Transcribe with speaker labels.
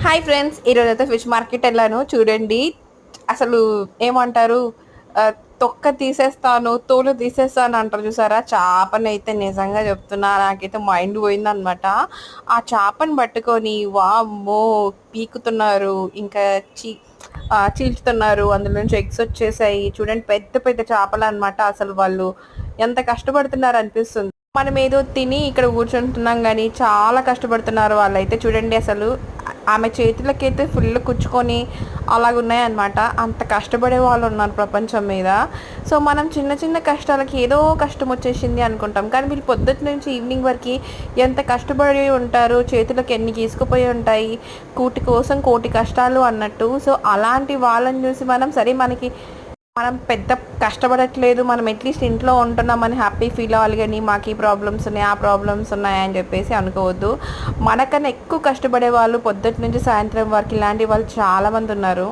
Speaker 1: Hi friends, ఈరోజైతే fish market వెళ్ళాను. చూడండి, అసలు ఏమంటారు, తొక్క తీసేస్తాను, తోలు తీసేస్తాను అంటారు చూసారా? చేపనైతే నిజంగా చెప్తున్నా, నాకైతే మైండ్ పోయిందనమాట. ఆ చేపని పట్టుకొని వామ్మో పీకుతున్నారు, ఇంకా చీల్చుతున్నారు. అందులో నుంచి ఎగ్స్ వచ్చేసాయి. చూడండి, పెద్ద పెద్ద చేపలు అనమాట. అసలు వాళ్ళు ఎంత కష్టపడుతున్నారు అనిపిస్తుంది. మనం ఏదో తిని ఇక్కడ కూర్చుంటున్నాం కానీ చాలా కష్టపడుతున్నారు వాళ్ళైతే. చూడండి, అసలు ఆమె చేతులకైతే ఫుల్ కుచ్చుకొని అలాగున్నాయన్నమాట. అంత కష్టపడే వాళ్ళు ఉన్నారు ప్రపంచం మీద. సో మనం చిన్న చిన్న కష్టాలకి ఏదో కష్టం వచ్చేసింది అనుకుంటాం, కానీ వీళ్ళు పొద్దుటి నుంచి ఈవినింగ్ వరకు ఎంత కష్టపడి ఉంటారు, చేతులకు ఎన్ని గీసుకుపోయి ఉంటాయి, కూటి కోసం కోటి కష్టాలు అన్నట్టు. సో అలాంటి వాళ్ళని చూసి మనం పెద్ద కష్టపడట్లేదు, మనం అట్లీస్ట్ ఇంట్లో ఉంటున్నామని హ్యాపీ ఫీల్ అవ్వాలి. కానీ మాకు ఈ ప్రాబ్లమ్స్ ఉన్నాయి, ఆ ప్రాబ్లమ్స్ ఉన్నాయని చెప్పేసి అనుకోవద్దు. మనకన్నా ఎక్కువ కష్టపడే వాళ్ళు పొద్దుటి నుంచి సాయంత్రం వరకు ఇలాంటి వాళ్ళు చాలామంది ఉన్నారు.